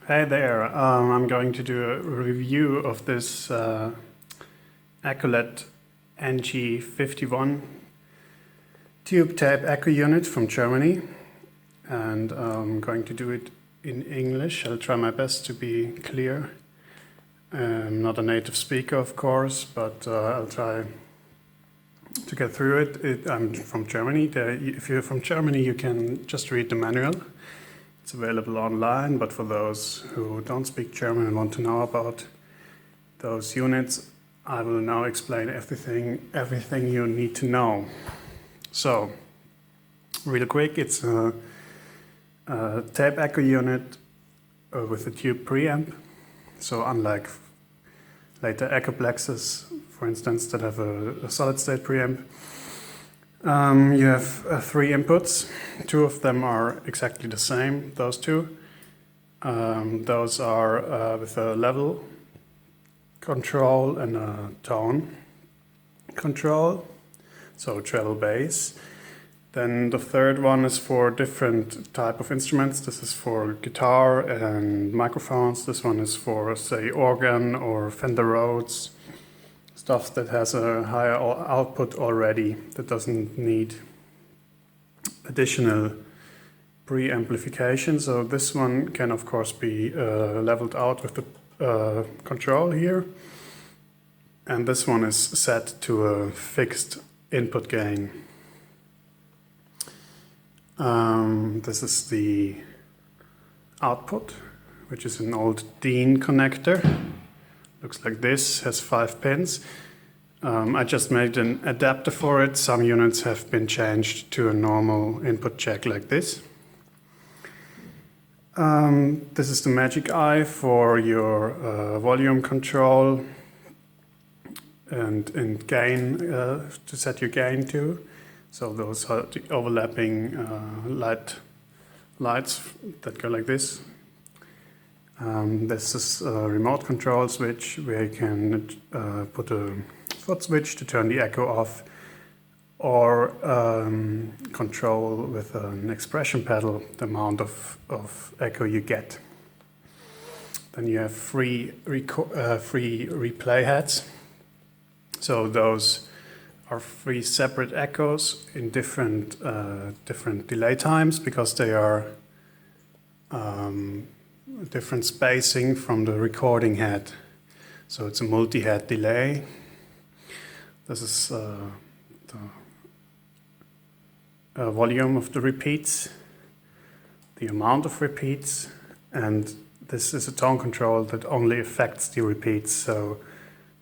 Hey there, I'm going to do a review of this Echolette NG 51 tube tape echo unit from Germany, and I'm going to do it in English. I'll try my best to be clear. I'm not a native speaker, of course, but I'll try to get through it. I'm from Germany. If you're from Germany, you can just read the manual. It's available online, but for those who don't speak German and want to know about those units, I will now explain everything you need to know. So, real quick, it's a tape echo unit with a tube preamp. So unlike later echoplexes, for instance, that have a solid-state preamp, you have three inputs. Two of them are exactly the same, those two. Those are with a level control and a tone control, so treble bass. Then the third one is for different type of instruments. This is for guitar and microphones. This one is for, say, organ or Fender Rhodes. Stuff that has a higher output already, that doesn't need additional preamplification. So this one can of course be leveled out with the control here. And this one is set to a fixed input gain. This is the output, which is an old DIN connector. Looks like this, has 5 pins. I just made an adapter for it. Some units have been changed to a normal input jack like this. This is the magic eye for your volume control and gain, to set your gain to. So those are the overlapping lights that go like this. This is a remote control switch where you can put a foot switch to turn the echo off, or control with an expression pedal the amount of echo you get. Then you have free replay heads. So those are 3 separate echoes in different delay times, because they are different spacing from the recording head. So it's a multi-head delay. This is the volume of the repeats, the amount of repeats, and this is a tone control that only affects the repeats. So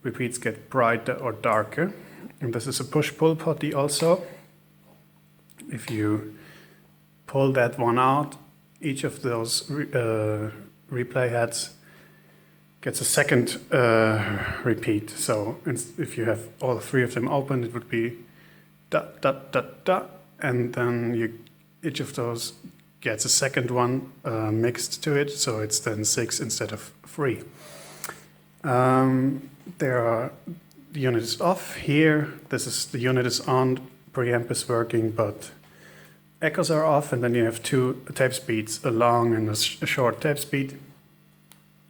repeats get brighter or darker. And this is a push-pull potty also. If you pull that one out, each of those replay heads gets a second repeat. So if you have all 3 of them open, it would be da da da da, and then each of those gets a second one mixed to it. So it's then 6 instead of 3. The unit is off here. The unit is on. Preamp is working, but echoes are off, and then you have 2 tape speeds, a long and a short tape speed,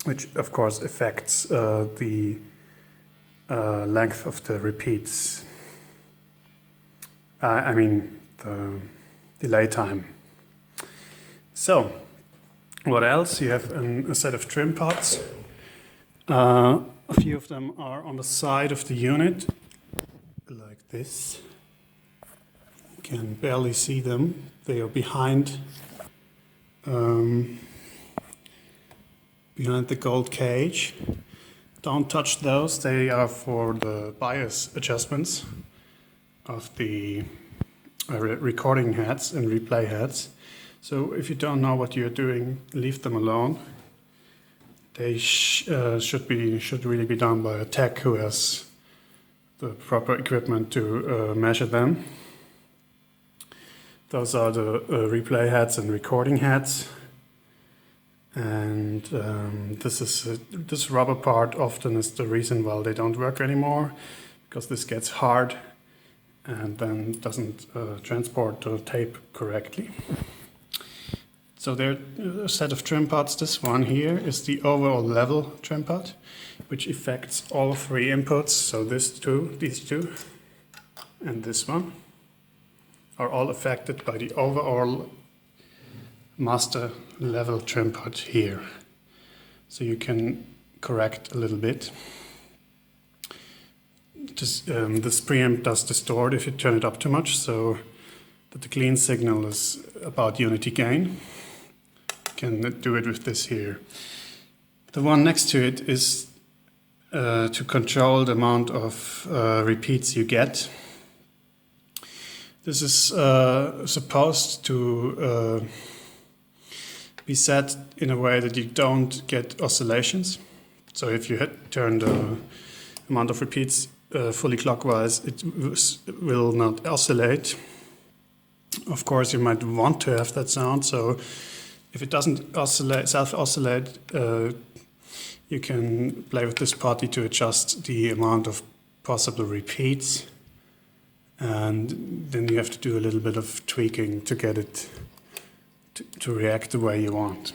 which of course affects the length of the repeats. I mean the delay time. So, what else? You have a set of trim pots. A few of them are on the side of the unit, like this. You can barely see them. They are behind the gold cage. Don't touch those. They are for the bias adjustments of the recording heads and replay heads. So if you don't know what you're doing, leave them alone. They should really be done by a tech who has the proper equipment to measure them. Those are the replay heads and recording heads. And this rubber part often is the reason why they don't work anymore, because this gets hard and then doesn't transport the tape correctly. So there are a set of trim pots. This one here is the overall level trim pot, which affects all three inputs. So these two, and this one are all affected by the overall master level trim pot here. So you can correct a little bit. This preamp does distort if you turn it up too much, so that the clean signal is about unity gain. You can do it with this here. The one next to it is to control the amount of repeats you get. This is supposed to be set in a way that you don't get oscillations. So if you turn the amount of repeats fully clockwise, it will not oscillate. Of course, you might want to have that sound, so if it doesn't oscillate, self-oscillate, you can play with this potty to adjust the amount of possible repeats, and then you have to do a little bit of tweaking to get it to react the way you want.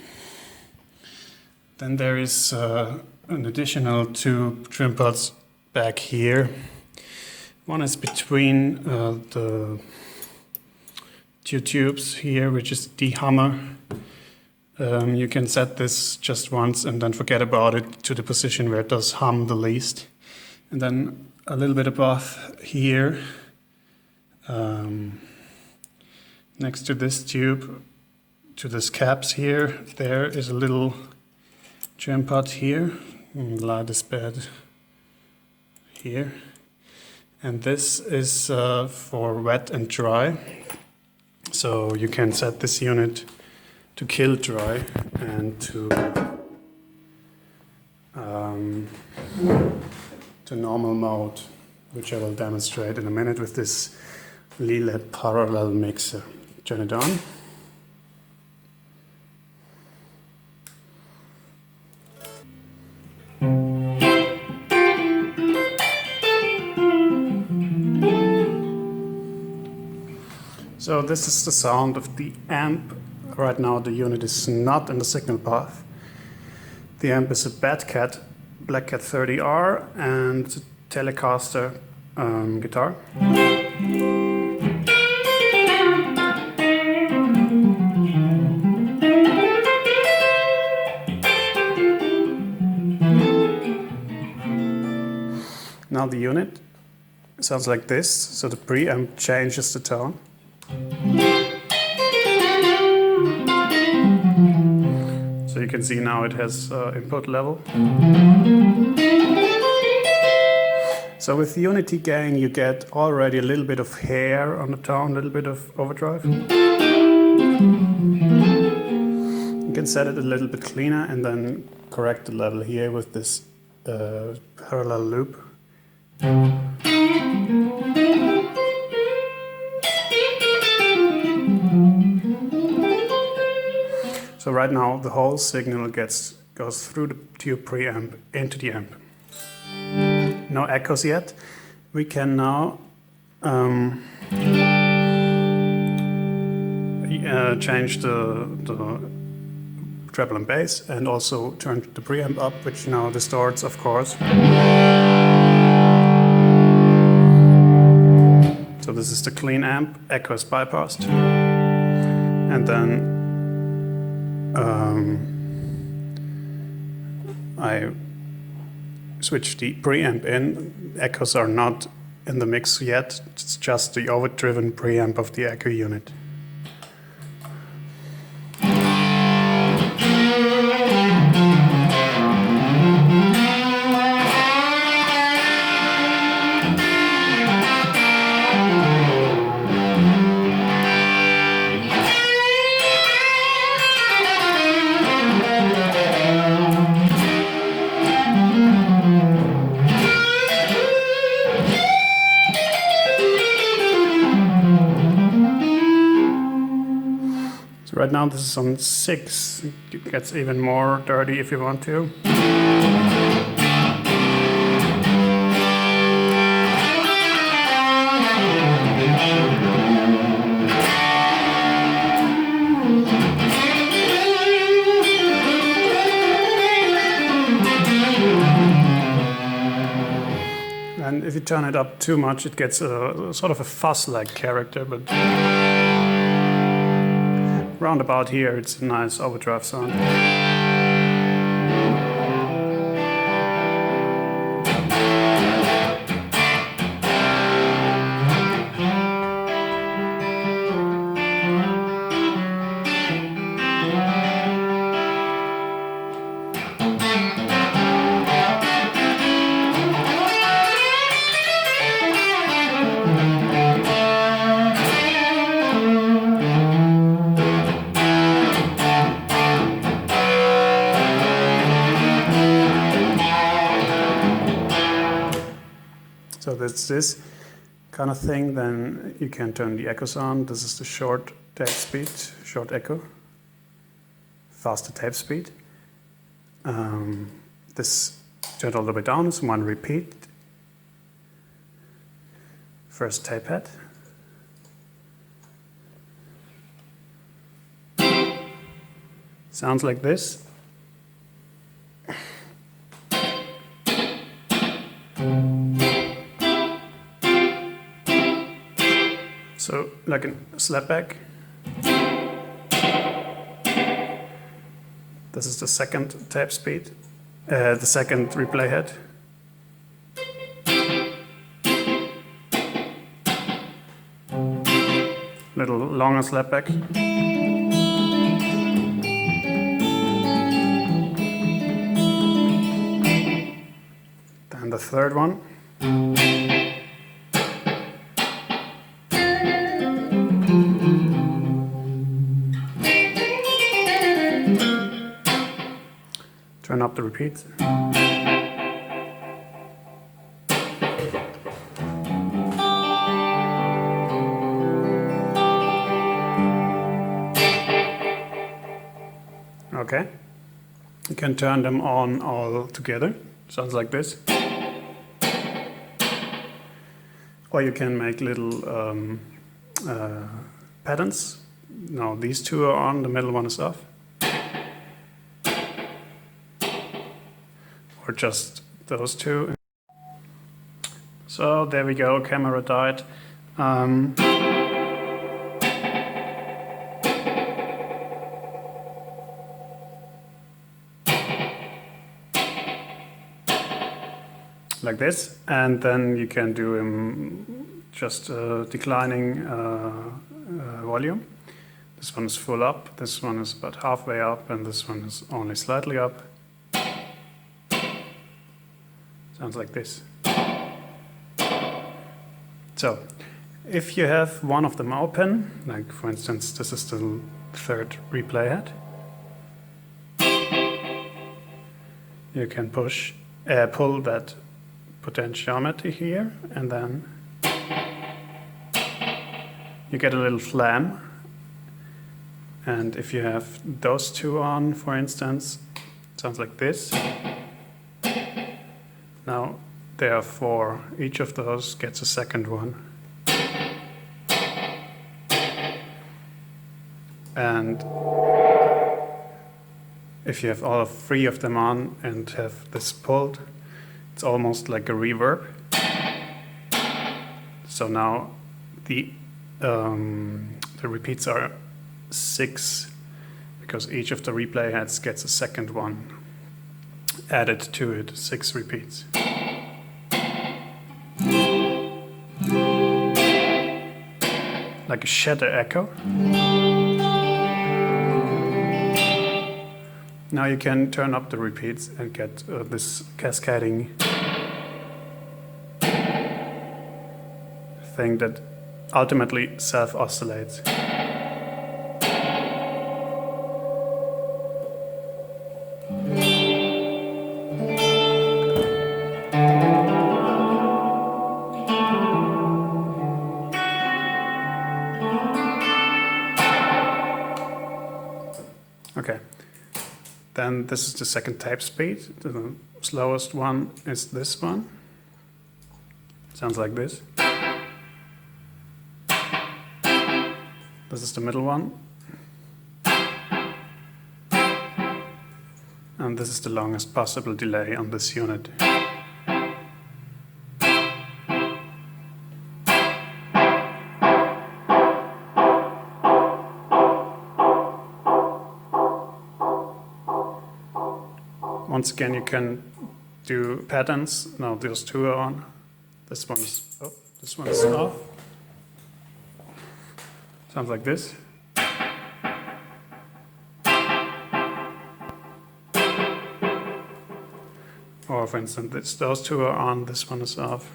Then there is an additional two trim pots back here. One is between the two tubes here, which is the hummer. You can set this just once and then forget about it to the position where it does hum the least. And then a little bit above here, next to this tube, to this caps here, there is a little trim pot here. Lie this bed here. And this is for wet and dry. So you can set this unit to kill dry and to normal mode, which I will demonstrate in a minute with this Echolette parallel mixer. Turn it on. So this is the sound of the amp. Right now the unit is not in the signal path. The amp is a Black Cat 30R and it's a Telecaster guitar. Now the unit sounds like this, so the preamp changes the tone. So you can see now it has input level. So with the unity gain you get already a little bit of hair on the tone, a little bit of overdrive. You can set it a little bit cleaner and then correct the level here with this parallel loop. So right now the whole signal goes through the tube preamp into the amp. No echoes yet. We can now change the treble and bass and also turn the preamp up, which now distorts, of course. So this is the clean amp, echo is bypassed. And then I switch the preamp in. Echoes are not in the mix yet, it's just the overdriven preamp of the echo unit. Right now this is on 6, it gets even more dirty if you want to. turn it up too much, it gets a sort of a fuzz-like character, but round about here, it's a nice overdrive sound. So that's this kind of thing. Then you can turn the echoes on. This is the short tape speed, short echo, faster tape speed. This turned all the way down is one repeat. First tape head. Sounds like this. So, like a slapback. This is the second tape speed, the second replay head. Little longer slapback. Then the third one. Turn up the repeats. Okay. You can turn them on all together. Sounds like this. Or you can make little patterns. Now these two are on, the middle one is off. Or just those two. So there we go, camera died. Like this, and then you can do just declining volume. This one is full up, this one is about halfway up, and this one is only slightly up. Sounds like this. So, if you have one of them open, like for instance this is the third replay head, you can pull that potentiometer here, and then you get a little flam. And if you have those two on, for instance, it sounds like this. Now therefore each of those gets a second one. And if you have all three of them on and have this pulled, it's almost like a reverb. So now the repeats are 6 because each of the replay heads gets a second one added to it, 6 repeats. Like a shatter echo. Now you can turn up the repeats and get this cascading thing that ultimately self-oscillates. Okay. Then this is the second tape speed. The slowest one is this one. Sounds like this. This is the middle one. And this is the longest possible delay on this unit. Once again, you can do patterns. Now those two are on. This one is off. Sounds like this. Or for instance, those two are on, this one is off.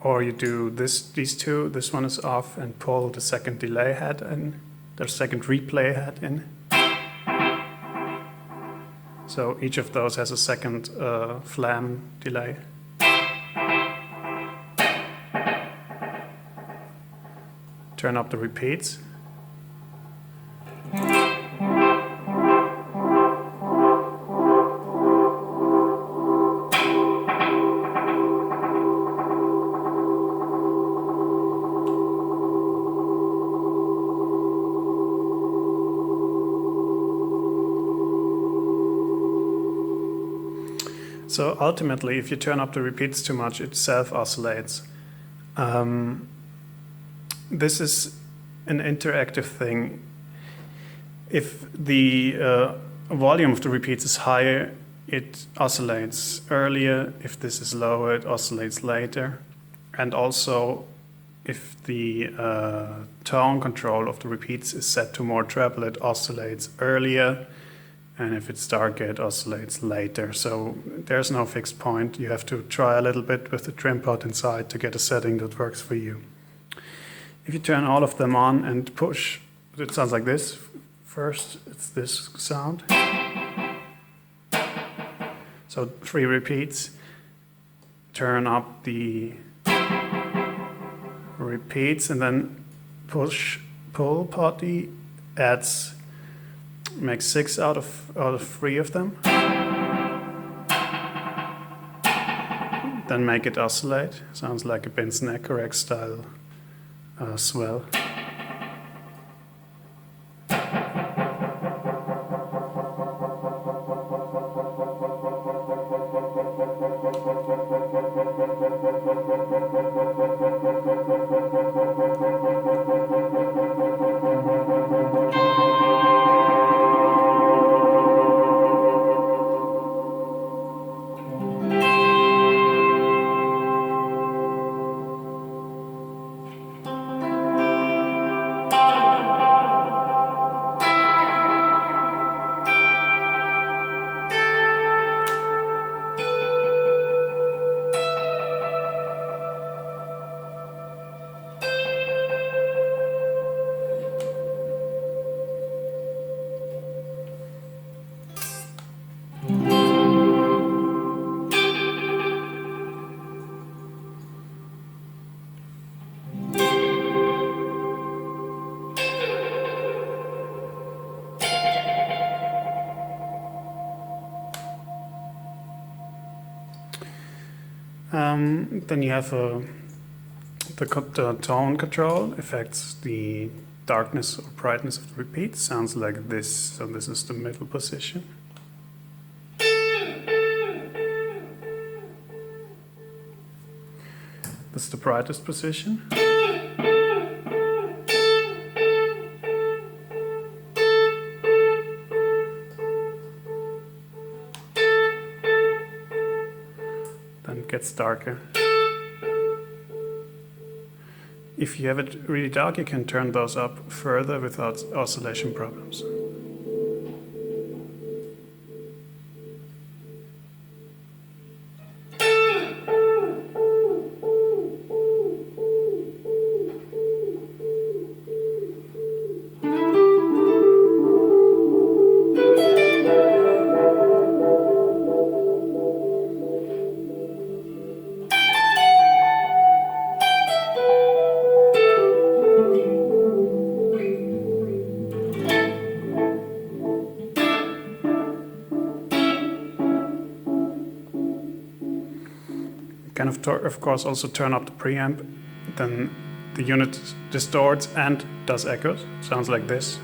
Or you do these two, this one is off, and pull the second delay head in, the second replay head in. So each of those has a second flam delay. Turn up the repeats. So ultimately, if you turn up the repeats too much, it self-oscillates. This is an interactive thing. If the volume of the repeats is higher, it oscillates earlier. If this is lower, it oscillates later. And also, if the tone control of the repeats is set to more treble, it oscillates earlier. And if it's darker, it oscillates later. So there's no fixed point. You have to try a little bit with the trim pot inside to get a setting that works for you. If you turn all of them on and push, it sounds like this. First, it's this sound. So 3 repeats. Turn up the repeats and then push, pull potty, adds, makes 6 out of 3 of them. Then make it oscillate. Sounds like a Benson Echorex style swell. Then you have the tone control affects the darkness or brightness of the repeat. Sounds like this. So this is the middle position. That's the brightest position. Then it gets darker. If you have it really dark, you can turn those up further without oscillation problems. Can of course also turn up the preamp, then the unit distorts and does echoes. Sounds like this.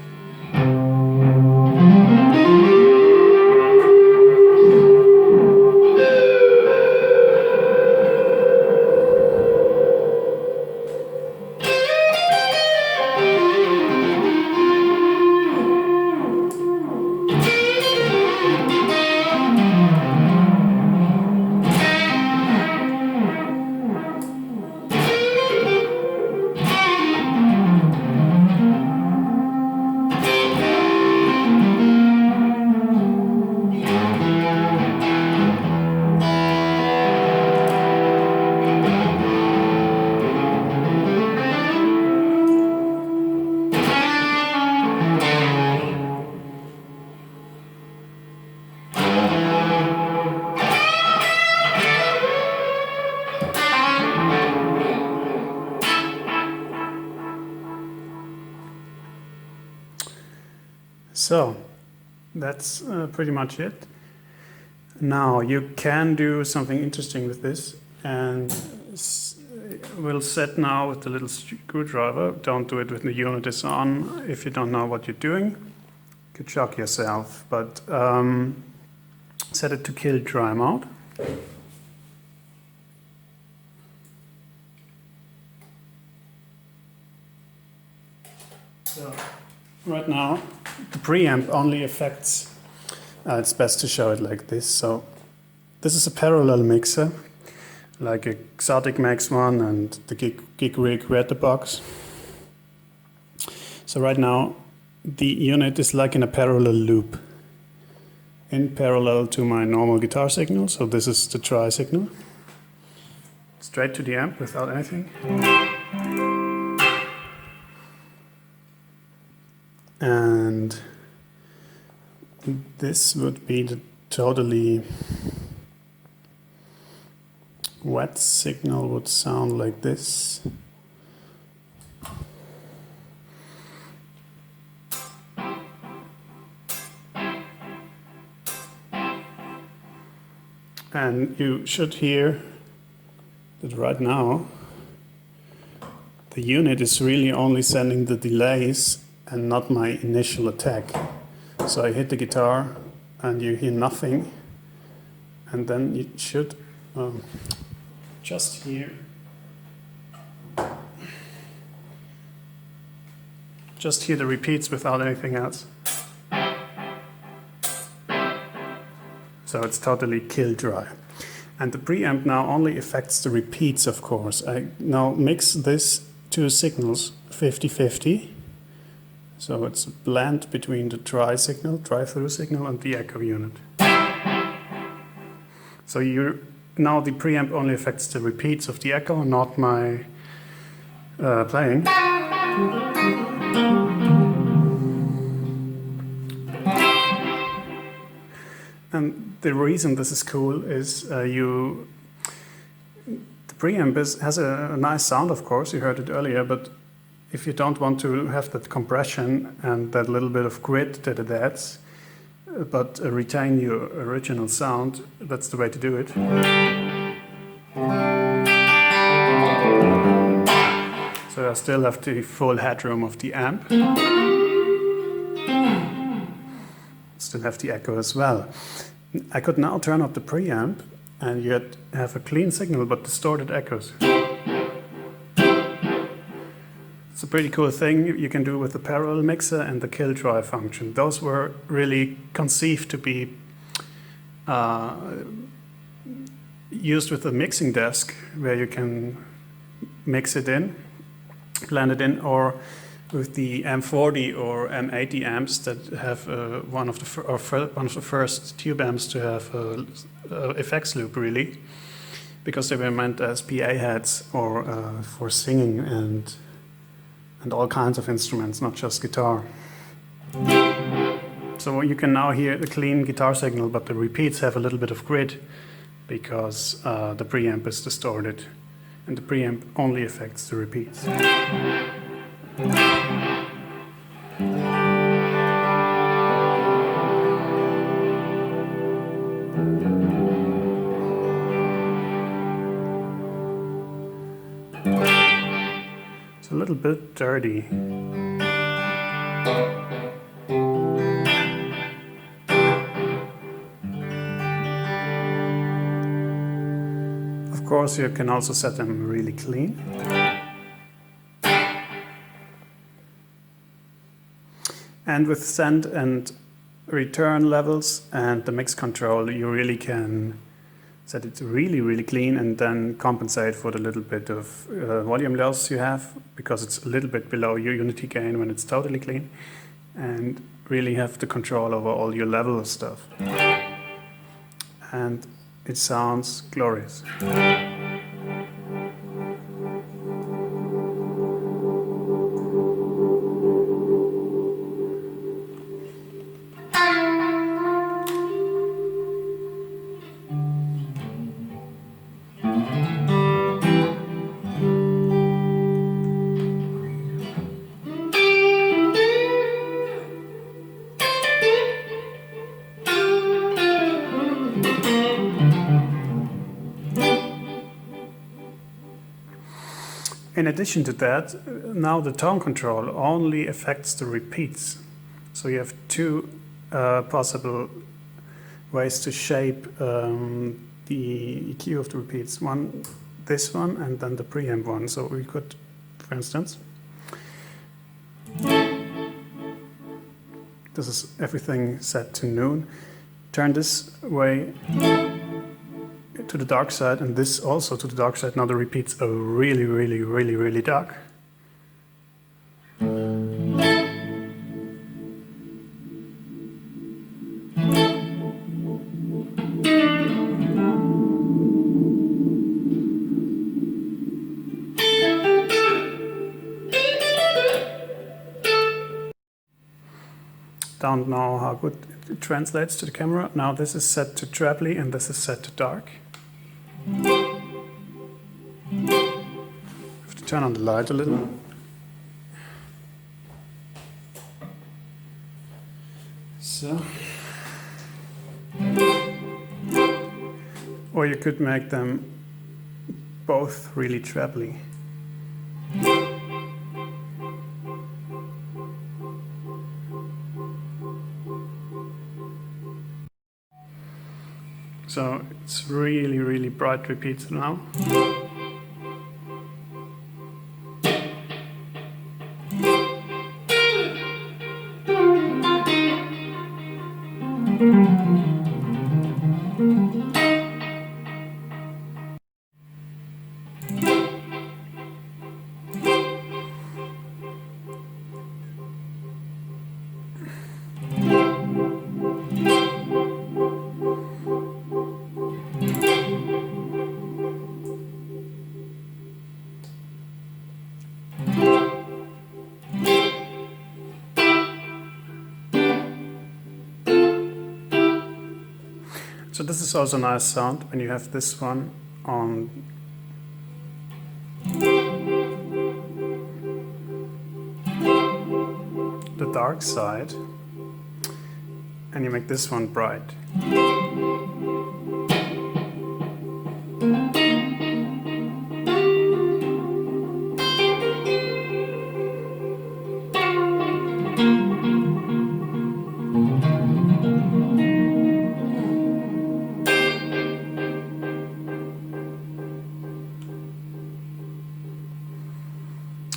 So that's pretty much it. Now you can do something interesting with this, and we'll set now with the little screwdriver. Don't do it when the unit is on. If you don't know what you're doing, you could shock yourself, but set it to kill dry mode. So right now the preamp only affects, it's best to show it like this. So this is a parallel mixer, like Exotic makes one and the Geek Rig Creator box. So right now the unit is like in a parallel loop, in parallel to my normal guitar signal. So this is the try signal, straight to the amp without anything. And this would be the totally wet signal, would sound like this. And you should hear that right now the unit is really only sending the delays and not my initial attack. So I hit the guitar and you hear nothing, and then you should just hear the repeats without anything else. So it's totally kill dry. And the preamp now only affects the repeats, of course. I now mix this two signals 50-50. So it's a blend between the drive-through signal and the echo unit. So now the preamp only affects the repeats of the echo, not my playing. And the reason this is cool is the preamp has a nice sound, of course, you heard it earlier, but if you don't want to have that compression and that little bit of grit that it adds, but retain your original sound, that's the way to do it. So I still have the full headroom of the amp. Still have the echo as well. I could now turn up the preamp and yet have a clean signal but distorted echoes. It's a pretty cool thing you can do with the parallel mixer and the kill dry function. Those were really conceived to be used with a mixing desk where you can mix it in, blend it in, or with the M40 or M80 amps that have one of the first tube amps to have a effects loop, really, because they were meant as PA heads or for singing and all kinds of instruments, not just guitar. So you can now hear the clean guitar signal, but the repeats have a little bit of grit because the preamp is distorted, and the preamp only affects the repeats. It's a little bit dirty. Of course, you can also set them really clean. And with send and return levels and the mix control, you really can set it really, really clean and then compensate for the little bit of volume loss you have, because it's a little bit below your unity gain when it's totally clean, and really have the control over all your level stuff. And it sounds glorious. in addition to that, now the tone control only affects the repeats. So you have two possible ways to shape the EQ of the repeats. One, this one, and then the preamp one. So we could, for instance, this is everything set to noon. Turn this way to the dark side, and this also to the dark side. Now the repeats are really, really, really, really dark. Don't know how good it translates to the camera. Now this is set to trebly and this is set to dark. Have to turn on the light a little. So. Or you could make them both really trebly. So it's really, really bright repeats now. So this is also a nice sound when you have this one on the dark side and you make this one bright.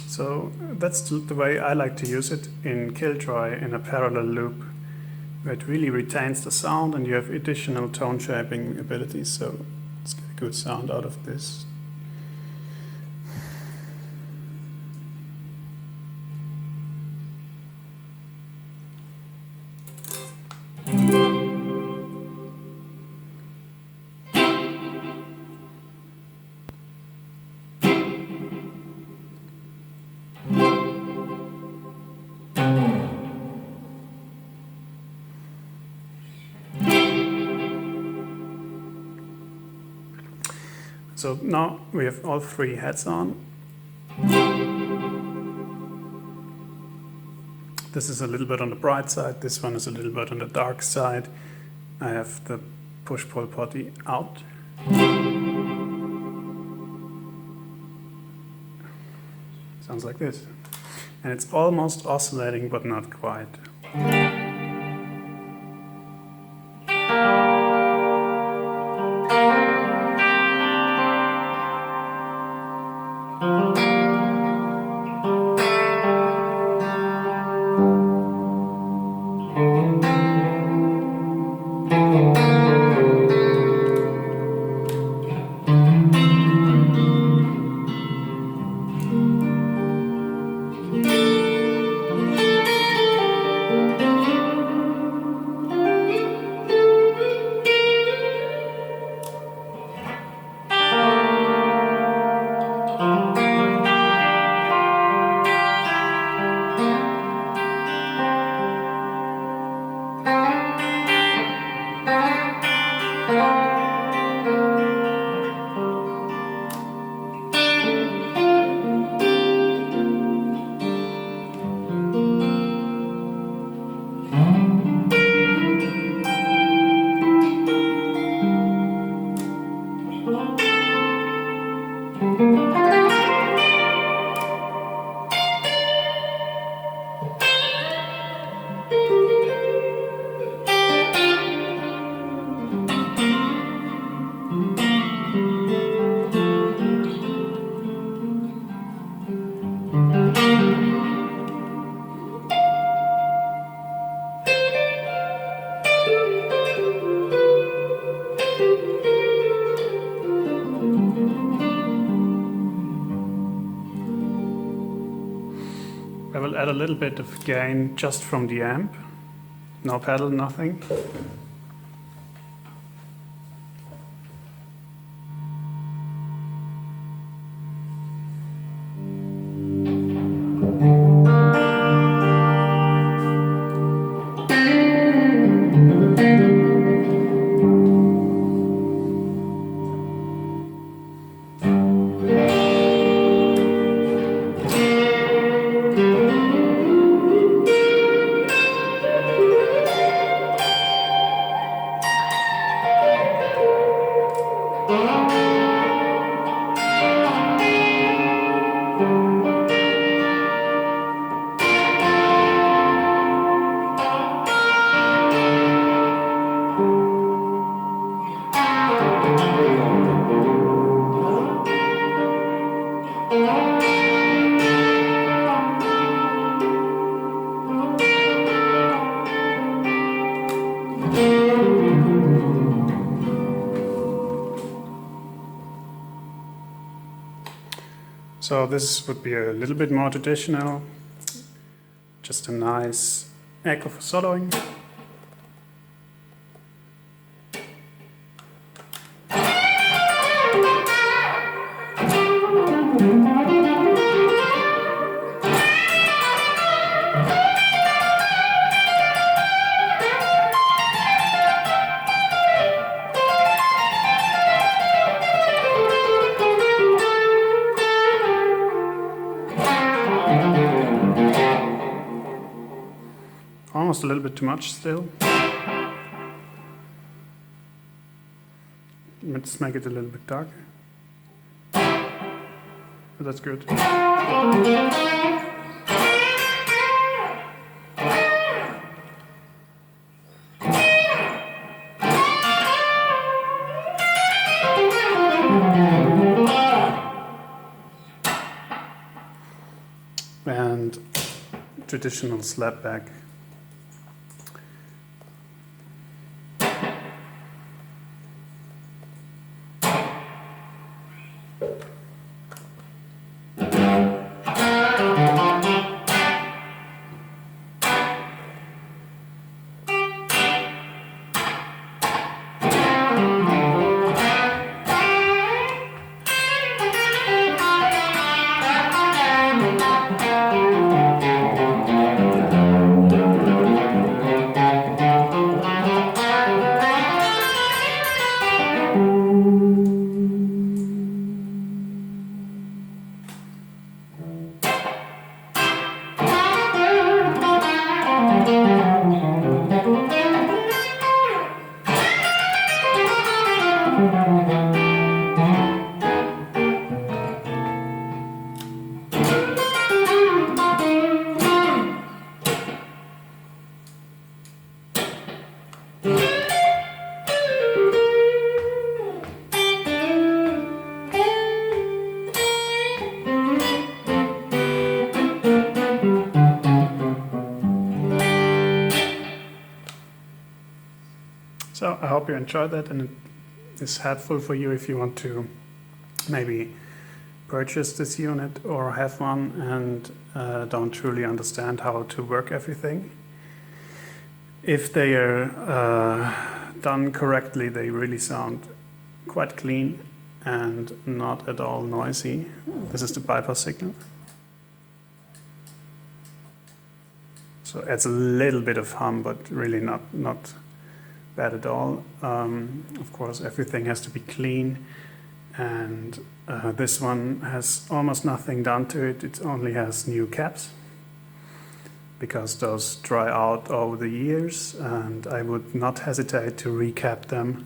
So that's the way I like to use it in Killjoy in a parallel loop, where it really retains the sound and you have additional tone shaping abilities, so let's get a good sound out of this. So now we have all three heads on. This is a little bit on the bright side, this one is a little bit on the dark side. I have the push-pull potty out. Sounds like this. And it's almost oscillating, but not quite. will add a little bit of gain just from the amp. No pedal, nothing. So this would be a little bit more traditional, just a nice echo for soloing. Almost a little bit too much still. Let's make it a little bit darker. But that's good. And traditional slapback. So I hope you enjoyed that, and it is helpful for you if you want to maybe purchase this unit or have one and don't truly understand how to work everything. If they are done correctly, they really sound quite clean and not at all noisy. This is the bypass signal. So it adds a little bit of hum, but really not bad at all. Of course, everything has to be clean, and this one has almost nothing done to it. It only has new caps because those dry out over the years, and I would not hesitate to recap them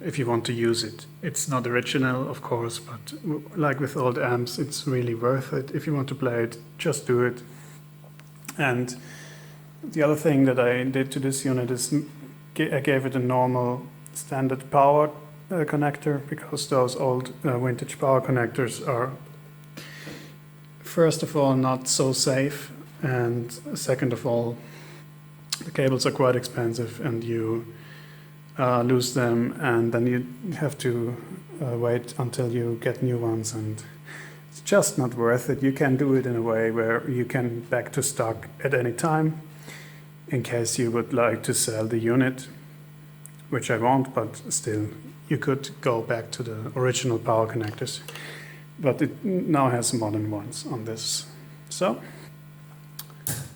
if you want to use it. It's not original, of course, but like with old amps, it's really worth it. If you want to play it, just do it. And the other thing that I did to this unit is I gave it a normal standard power connector, because those old vintage power connectors are, first of all, not so safe, and second of all, the cables are quite expensive and you lose them, and then you have to wait until you get new ones, and It's just not worth it. You can do it in a way where you can back to stock at any time in case you would like to sell the unit, which I won't, but still you could go back to the original power connectors. But it now has modern ones on this. So,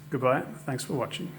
goodbye. Thanks for watching.